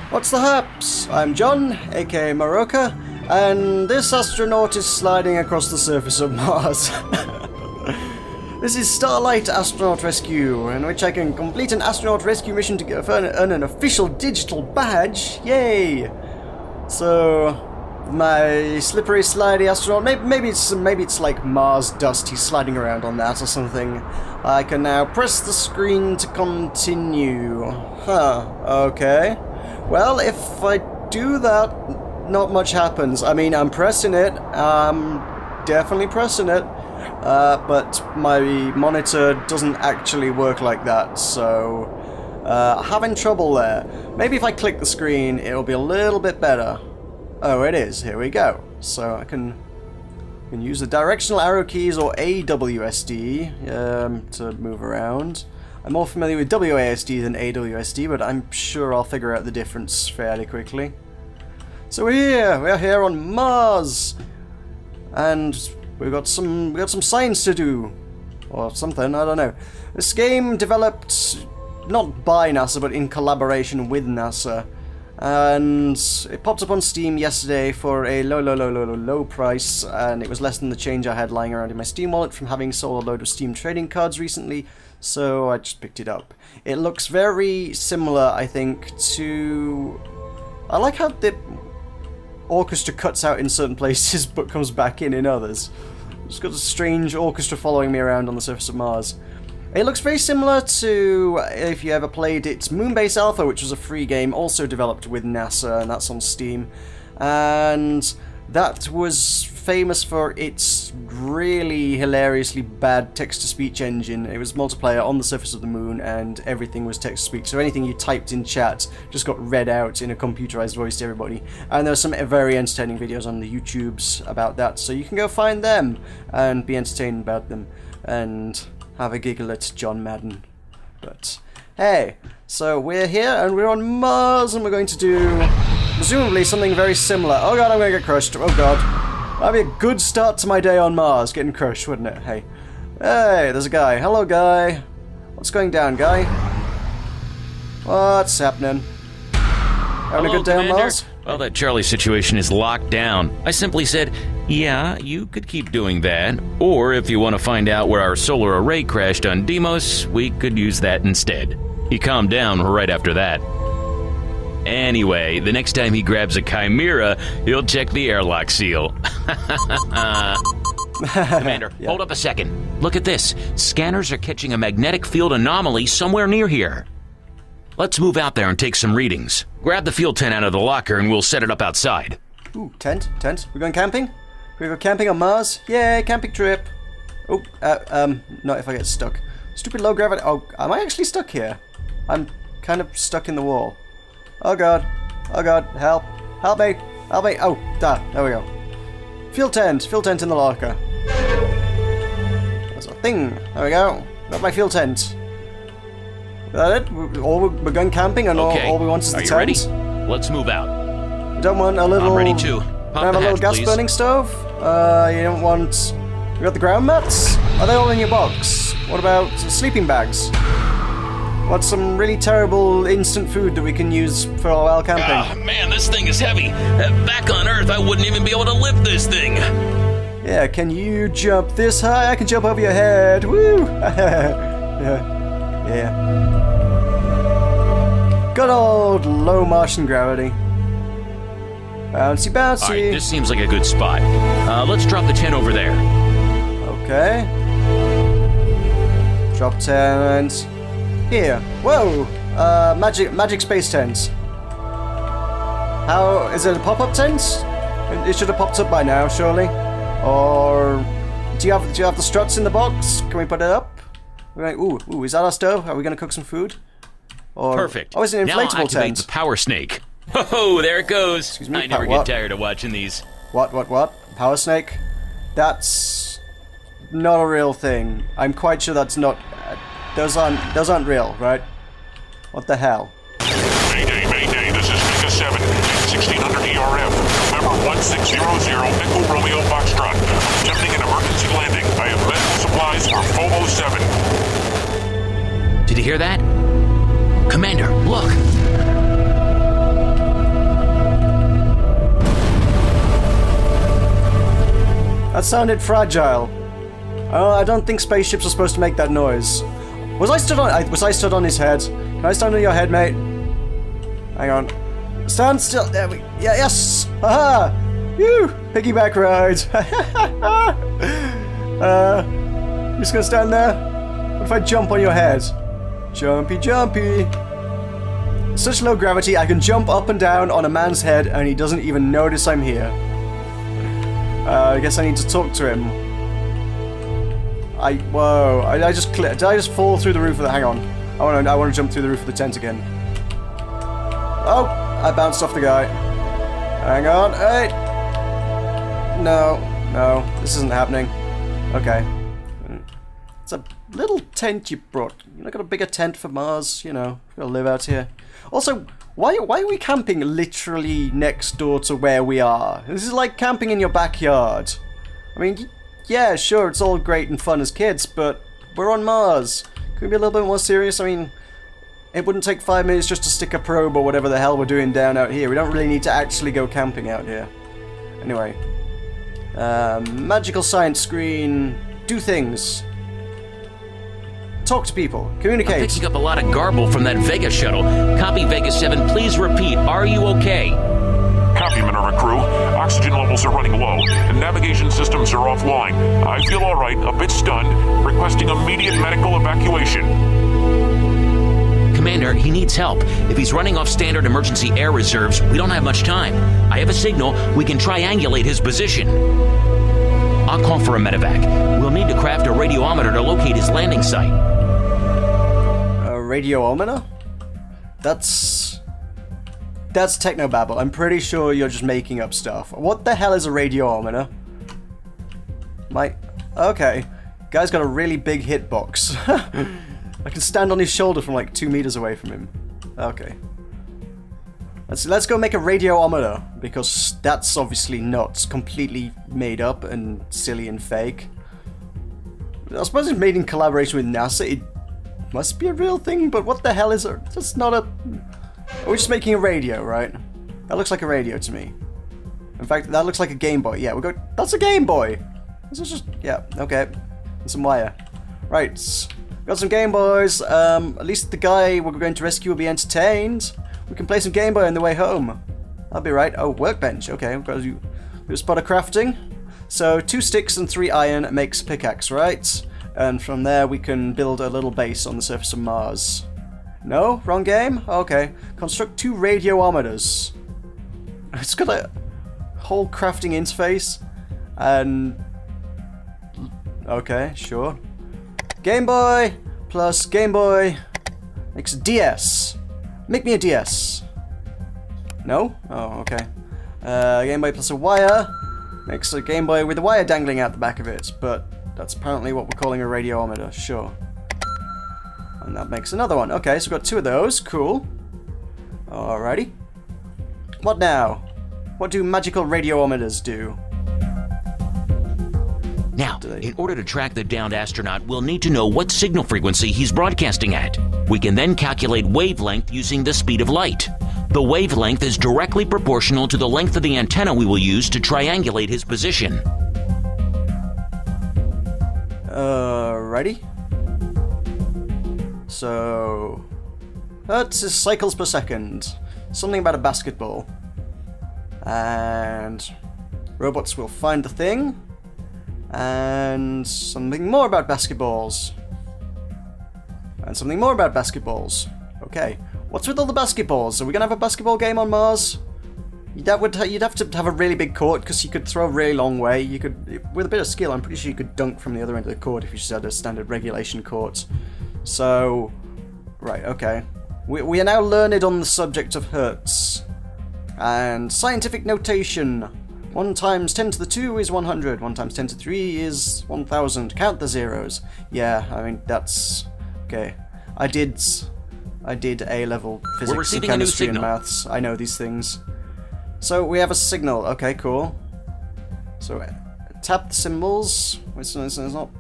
What's the haps? I'm John, aka Maroka, and this astronaut is sliding across the surface of Mars. This is Starlite Astronaut Rescue, in which I can complete an astronaut rescue mission to earn an official digital badge. Yay! So, my slippery, slidey astronaut, maybe it's like Mars dust, he's sliding around on that or something. I can now press the screen to continue. Huh, okay. Well, if I do that, not much happens. I mean, I'm pressing it, definitely pressing it. But my monitor doesn't actually work like that, so having trouble there. Maybe if I click the screen, it'll be a little bit better. Oh, it is. Here we go. So I can use the directional arrow keys or AWSD to move around. I'm more familiar with WASD than AWSD, but I'm sure I'll figure out the difference fairly quickly. So we're here on Mars, and We've got some science to do, or something, I don't know. This game developed not by NASA, but in collaboration with NASA, and it popped up on Steam yesterday for a low price, and it was less than the change I had lying around in my Steam wallet from having sold a load of Steam trading cards recently, so I just picked it up. It looks very similar, I think, to... I like how the orchestra cuts out in certain places but comes back in others. It's got a strange orchestra following me around on the surface of Mars. It looks very similar to, if you ever played it, Moonbase Alpha, which was a free game also developed with NASA, and that's on Steam. And that was famous for its really hilariously bad text-to-speech engine. It was multiplayer on the surface of the moon, and everything was text-to-speech. So anything you typed in chat just got read out in a computerized voice to everybody. And there are some very entertaining videos on the YouTubes about that, so you can go find them and be entertained about them and have a giggle at John Madden. But hey, so we're here and we're on Mars, and we're going to do presumably something very similar. Oh god, I'm going to get crushed. Oh god. That'd be a good start to my day on Mars, getting crushed, wouldn't it? Hey. Hey, there's a guy. Hello, guy. What's going down, guy? What's happening? Having a good day on Mars? Well, that Charlie situation is locked down. I simply said, yeah, you could keep doing that. Or if you want to find out where our solar array crashed on Deimos, we could use that instead. He calmed down right after that. Anyway, the next time he grabs a chimera, he'll check the airlock seal. Commander, Yeah. Hold up a second. Look at this. Scanners are catching a magnetic field anomaly somewhere near here. Let's move out there and take some readings. Grab the fuel tent out of the locker and we'll set it up outside. Ooh, tent. We're going camping? We go camping on Mars? Yay, camping trip. Oh, not if I get stuck. Stupid low gravity. Oh, am I actually stuck here? I'm kind of stuck in the wall. Oh god, help me, oh, there we go. Fuel tent in the locker. There's a thing, there we go, got my fuel tent. Is that it? We're going camping and Okay. all we want is the Are you tent? ready? Let's move out. You don't want a little... I'm ready too. Don't Pop have the a little hatch, gas please. burning stove? You don't want... You got the ground mats? Are they all in your box? What about sleeping bags? What's some really terrible instant food that we can use for a while camping? Ah, man, this thing is heavy. Back on Earth, I wouldn't even be able to lift this thing. Yeah, can you jump this high? I can jump over your head. Woo! yeah. Good old low Martian gravity. Bouncy, bouncy. All right, this seems like a good spot. Let's drop the tent over there. Okay. Drop tent. Here. Whoa! Magic space tent. How... Is it a pop-up tent? It should have popped up by now, surely. Or... Do you have the struts in the box? Can we put it up? We're like, ooh, is that our stove? Are we going to cook some food? Or... Perfect. Oh, it's an Now inflatable activate tent. the power snake. Oh, there it goes. Excuse me, I never what? get tired of watching these. What? Power snake? That's... not a real thing. I'm quite sure that's not... Those aren't real, right? What the hell? Mayday, this is Mega 7, 1600 ERF, November 1600, Echo Romeo Foxtrot. Attempting an emergency landing. I have medical supplies for FOMO 7. Did you hear that? Commander, look. sounded fragile. Oh, I don't think spaceships are supposed to make that noise. Was I stood on his head? Can I stand on your head, mate? Hang on. Stand still. There we. Yeah. Yes. Haha. Woo. Piggyback ride. You just gonna stand there? What if I jump on your head? Jumpy, jumpy. Such low gravity, I can jump up and down on a man's head, and he doesn't even notice I'm here. I guess I need to talk to him. Whoa! I just did I just fall through the roof of the? Hang on. I want to jump through the roof of the tent again. Oh! I bounced off the guy. Hang on. Hey! No, this isn't happening. Okay. It's a little tent you brought. You know, got a bigger tent for Mars. You know, gotta live out here. Also, why are we camping literally next door to where we are? This is like camping in your backyard. I mean, yeah, sure, it's all great and fun as kids, but we're on Mars. Can we be a little bit more serious? I mean, it wouldn't take 5 minutes just to stick a probe or whatever the hell we're doing down out here. We don't really need to actually go camping out here. Anyway. Magical science screen. Do things. Talk to people. Communicate. I'm picking up a lot of garble from that Vega shuttle. Copy, Vega 7. Please repeat. Are you okay? Copy, Minerva crew. Oxygen levels are running low, and navigation systems are offline. I feel alright, a bit stunned, requesting immediate medical evacuation. Commander, he needs help. If he's running off standard emergency air reserves, we don't have much time. I have a signal. We can triangulate his position. I'll call for a medevac. We'll need to craft a radiometer to locate his landing site. A radiometer? That's technobabble. I'm pretty sure you're just making up stuff. What the hell is a radiometer? Okay. Guy's got a really big hitbox. I can stand on his shoulder from like 2 meters away from him. Okay. Let's go make a radiometer, because that's obviously not completely made up and silly and fake. I suppose it's made in collaboration with NASA. It must be a real thing, but what the hell is it? That's not a... We're just making a radio, right? That looks like a radio to me. In fact, that looks like a Game Boy. Yeah, that's a Game Boy! This is just... Yeah, okay. And some wire. Right. Got some Game Boys. At least the guy we're going to rescue will be entertained. We can play some Game Boy on the way home. That'll be right. Oh, workbench. Okay, we've got to do a spot of crafting. So 2 sticks and 3 iron makes a pickaxe, right? And from there we can build a little base on the surface of Mars. No? Wrong game? Okay. Construct 2 radiometers. It's got a whole crafting interface. And... Okay, sure. Game Boy plus Game Boy makes a DS. Make me a DS. No? Oh, okay. Game Boy plus a wire makes a Game Boy with a wire dangling out the back of it, but that's apparently what we're calling a radiometer, sure. And that makes another one. Okay, so we've got 2 of those. Cool. Alrighty. What now? What do magical radiometers do? Now, in order to track the downed astronaut, we'll need to know what signal frequency he's broadcasting at. We can then calculate wavelength using the speed of light. The wavelength is directly proportional to the length of the antenna we will use to triangulate his position. Ready? So... Hertz is cycles per second. Something about a basketball. And... robots will find the thing. And something more about basketballs. And something more about basketballs. Okay. What's with all the basketballs? Are we gonna have a basketball game on Mars? You'd have to have a really big court, because you could throw a really long way. You could, with a bit of skill, I'm pretty sure you could dunk from the other end of the court if you just had a standard regulation court. So, right, okay. We are now learned on the subject of Hertz. And scientific notation. 1 times 10 to the 2 is 100. 1 times 10 to the 3 is 1000. Count the zeros. Yeah, I mean, that's... Okay. I did A-level physics and chemistry and maths. I know these things. So we have a signal. Okay, cool. So tap the symbols. It's not...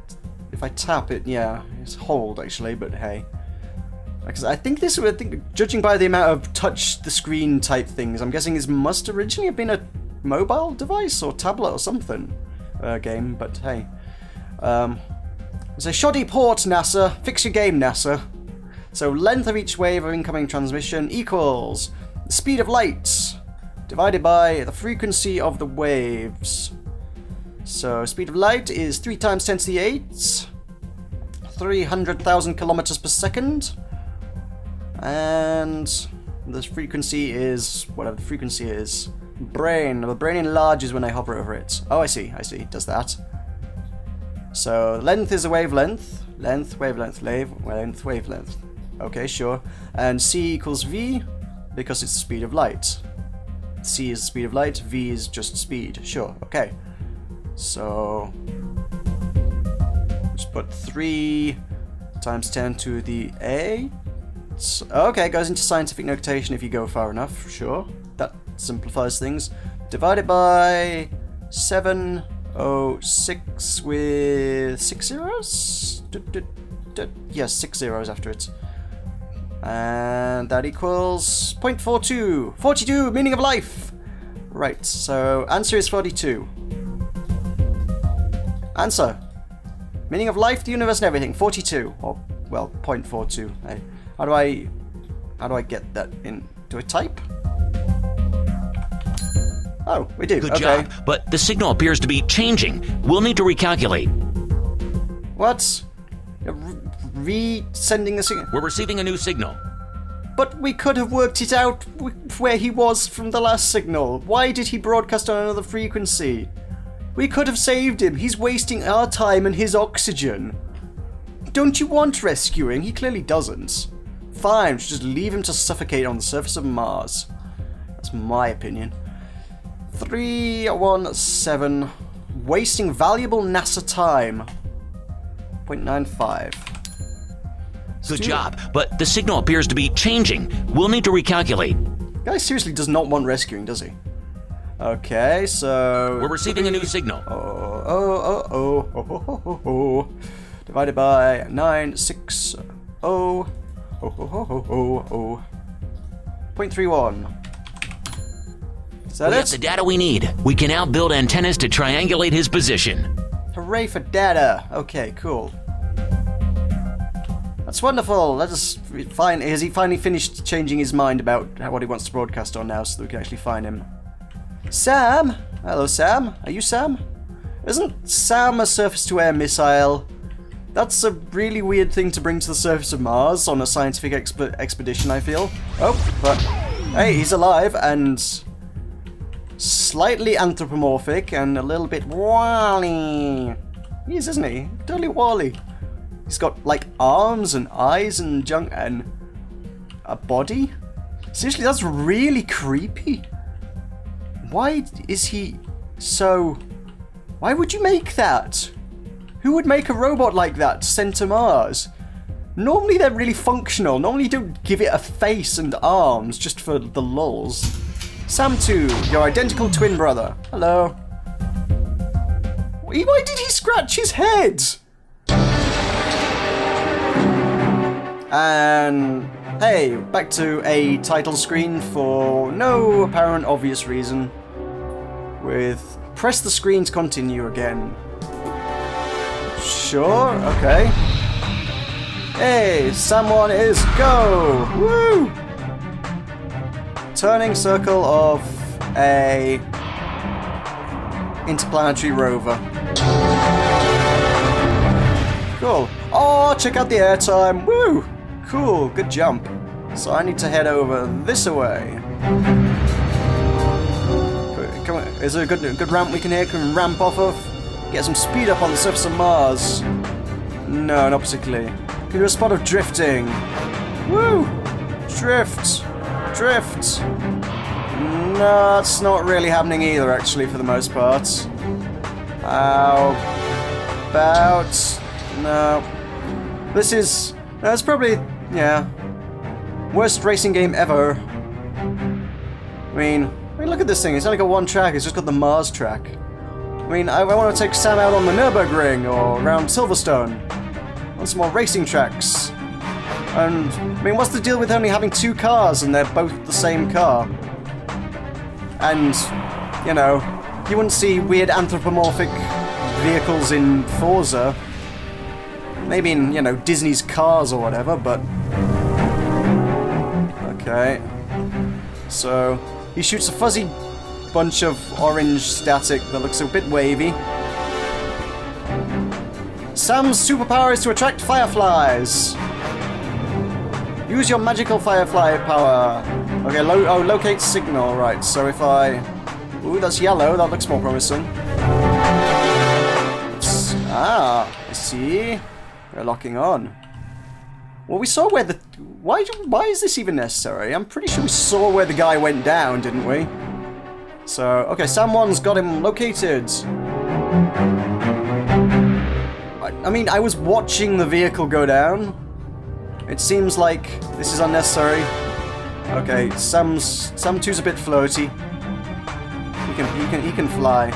If I tap it, yeah, it's hold actually, but hey. Because I think judging by the amount of touch the screen type things, I'm guessing this must originally have been a mobile device or tablet or something. game, but hey. It's a shoddy port, NASA. Fix your game, NASA. So length of each wave of incoming transmission equals the speed of light divided by the frequency of the waves. So speed of light is 3 times 10 to the 8, 300,000 kilometers per second, and the frequency is whatever the frequency is. The brain enlarges when I hover over it. Oh, I see, it does that. So length is a wavelength, wavelength. Okay, sure. And c equals v because it's the speed of light. C is the speed of light, v is just speed. Sure, okay. So just put 3 times 10 to the 8. Okay, it goes into scientific notation if you go far enough, sure. That simplifies things. Divided by 706 with 6 zeros? Yes, 6 zeros after it. And that equals 0.42. 42, meaning of life! Right, so answer is 42. Answer. Meaning of life, the universe and everything, 42. Or, well, 0.42. How do I get that in? Do I type? Oh, we do. Good okay. job, but the signal appears to be changing. We'll need to recalculate. What? You're re-sending the signal? We're receiving a new signal. But we could have worked it out where he was from the last signal. Why did he broadcast on another frequency? We could have saved him. He's wasting our time and his oxygen. Don't you want rescuing? He clearly doesn't. Fine, we should just leave him to suffocate on the surface of Mars. That's my opinion. 317. Wasting valuable NASA time. 0.95. Good job, but the signal appears to be changing. We'll need to recalculate. Guy seriously does not want rescuing, does he? Okay, so... We're receiving a new signal. Divided by 960. 0.31. Is that We it? have the data we need. We can now build antennas to triangulate his position. Hooray for data. Okay, cool. That's wonderful. Let us find. Has he finally finished changing his mind about what he wants to broadcast on now, so that we can actually find him? Sam. Hello, Sam. Are you Sam? Isn't Sam a surface-to-air missile? That's a really weird thing to bring to the surface of Mars on a scientific expedition, I feel. Oh, but hey, he's alive and slightly anthropomorphic and a little bit wally. He is, isn't he? Totally wally. He's got like arms and eyes and junk and a body. Seriously, that's really creepy. Why is he so... Why would you make that? Who would make a robot like that sent to Mars? Normally they're really functional. Normally you don't give it a face and arms just for the lulz. Sam2, your identical twin brother. Hello. Why did he scratch his head? And hey, back to a title screen for no apparent obvious reason. With press the screen to continue again. Sure, okay. Hey, someone is go! Woo! Turning circle of a interplanetary rover. Cool. Oh, check out the airtime. Woo! Cool, good jump. So I need to head over this way. Come on, is there a good ramp we can ramp off of? Get some speed up on the surface of Mars. No, not particularly. Can do a spot of drifting. Woo! Drift! Drift! No, it's not really happening either, actually, for the most part. How about... No. This is... No, it's probably... Yeah. Worst racing game ever. I mean, look at this thing. It's only got one track. It's just got the Mars track. I mean, I want to take Sam out on the Nürburgring or around Silverstone. On some more racing tracks. And, I mean, what's the deal with only having 2 cars and they're both the same car? And, you know, you wouldn't see weird anthropomorphic vehicles in Forza. Maybe in, you know, Disney's Cars or whatever, but... Okay. So, he shoots a fuzzy bunch of orange static that looks a bit wavy. Sam's superpower is to attract fireflies. Use your magical firefly power. Okay, locate signal. Right, so if I... Ooh, that's yellow. That looks more promising. I see. We're locking on. Well, we saw where the... Why is this even necessary? I'm pretty sure we saw where the guy went down, didn't we? So, okay, Sam 1's got him located. I mean, I was watching the vehicle go down. It seems like this is unnecessary. Okay, Sam 2's a bit floaty. He can fly.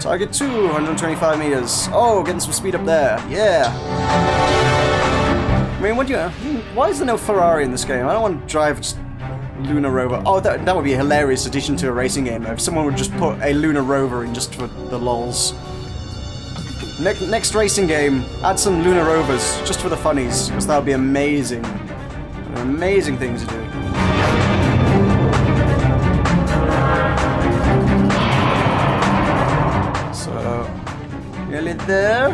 Target 2, 125 meters. Oh, getting some speed up there. Yeah. I mean, why is there no Ferrari in this game? I don't want to drive just Lunar Rover. Oh, that would be a hilarious addition to a racing game, though. If someone would just put a Lunar Rover in just for the lols. Next racing game, add some Lunar Rovers, just for the funnies, because that would be amazing. An amazing thing to do. So, nearly there.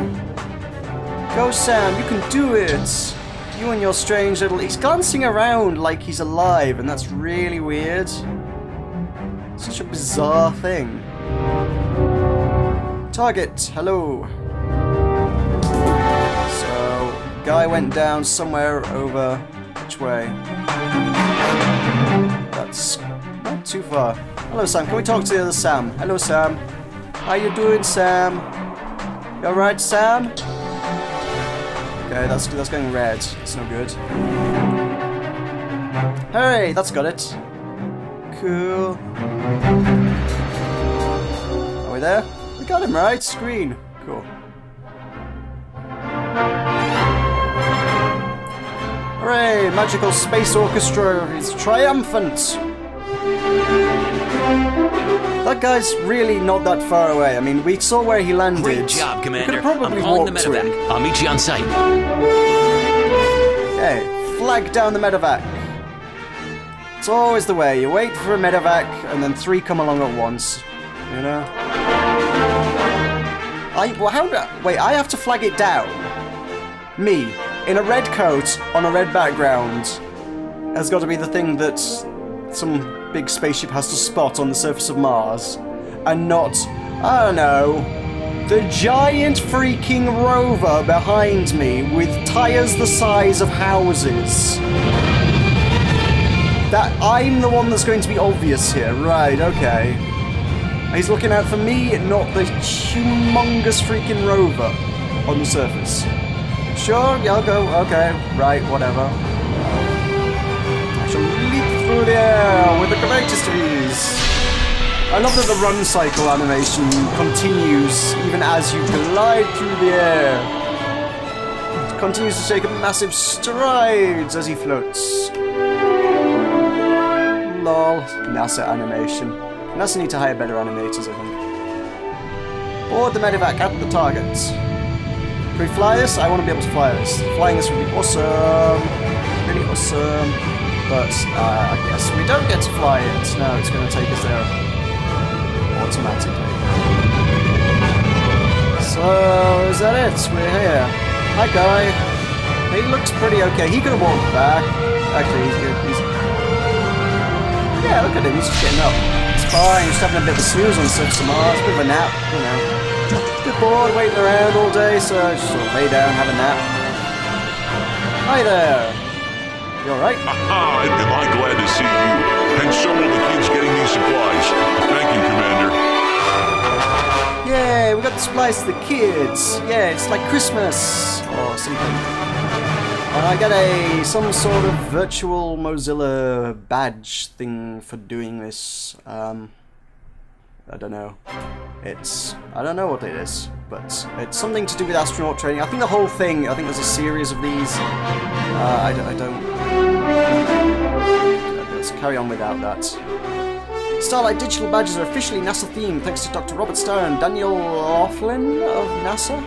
Go, Sam, you can do it. You and your strange little... He's glancing around like he's alive, and that's really weird. Such a bizarre thing. Target, hello. So, guy went down somewhere over... Which way? That's not too far. Hello, Sam. Can we talk to the other Sam? Hello, Sam. How you doing, Sam? You alright, Sam? Okay, that's going red. It's no good. Hey, that's got it. Cool. Are we there? We got him right. Screen. Cool. Hooray! Magical Space Orchestra is triumphant! That guy's really not that far away. I mean, we saw where he landed. Great job, Commander. We could probably I'm calling walk the to him. medevac. I'll meet you on site. Okay, flag down the medevac. It's always the way. You wait for a medevac, and then 3 come along at once. You know? Wait, I have to flag it down? Me, in a red coat, on a red background, has got to be the thing that some big spaceship has to spot on the surface of Mars, and not, I don't know, the giant freaking rover behind me with tires the size of houses. That I'm the one that's going to be obvious here, right? Okay. He's looking out for me, not the humongous freaking rover on the surface. Sure, yeah, I'll go. Okay, right, whatever. I shall leap through the air with the greatest of ease. I love that the run cycle animation continues even as you glide through the air. It continues to take massive strides as he floats. Lol. NASA animation. NASA need to hire better animators, I think. Board the medevac at the targets. Can we fly this? I want to be able to fly this. Flying this would be awesome. Really awesome. But I guess we don't get to fly it. No, it's going to take us there automatically. So, is that it? We're here. Hi, guy. He looks pretty okay. He could have walked back. Actually, he's good. Yeah, look at him. He's just getting up. It's fine. He's just having a bit of a snooze on the surface of Mars. A bit of a nap, you know. Bit bored waiting around all day, so just sort of lay down, have a nap. Hi there. You alright? Aha, am I glad to see you. And so will the kids getting these supplies. Thank you, Commander. Yay, we got the supplies to the kids. Yeah, it's like Christmas or something. And I got some sort of virtual Mozilla badge thing for doing this. I don't know. I don't know what it is, but it's something to do with astronaut training. I think the whole thing, I think there's a series of these. I don't. Let's carry on without that. Starlite digital badges are officially NASA themed thanks to Dr. Robert Starr and Daniel Laughlin of NASA.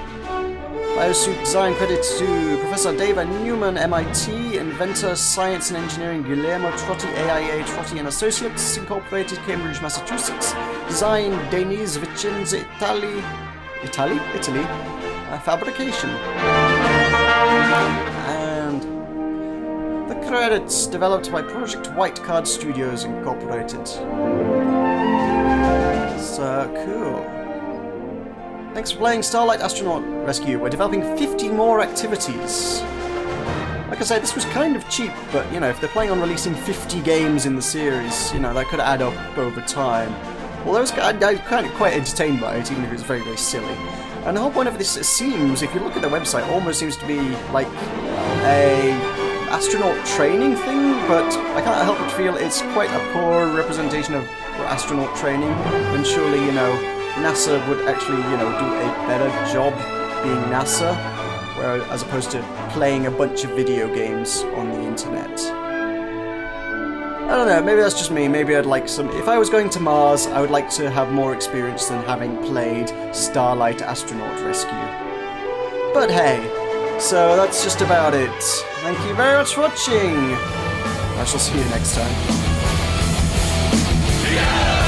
Biosuit design credit to Professor David Newman, MIT, inventor, science and engineering Guillermo Trotti, AIA Trotti and Associates, Incorporated, Cambridge, Massachusetts. Design Denise Vicenza, Italy. Fabrication. And the credits developed by Project Whitecard Studios Incorporated. So cool. Thanks for playing Starlite Astronaut Rescue. We're developing 50 more activities. Like I said, this was kind of cheap, but you know, if they're planning on releasing 50 games in the series, you know, that could add up over time. Although I kind of quite entertained by it, even if it was very, very silly. And the whole point of this seems, if you look at the website, almost seems to be like a astronaut training thing, but I can't help but feel it's quite a poor representation of astronaut training, when surely, you know, NASA would actually, you know, do a better job being NASA, as opposed to playing a bunch of video games on the internet. I don't know, maybe that's just me, maybe I'd like some... If I was going to Mars, I would like to have more experience than having played Starlite Astronaut Rescue. But hey, so that's just about it. Thank you very much for watching! I shall see you next time. Yeah!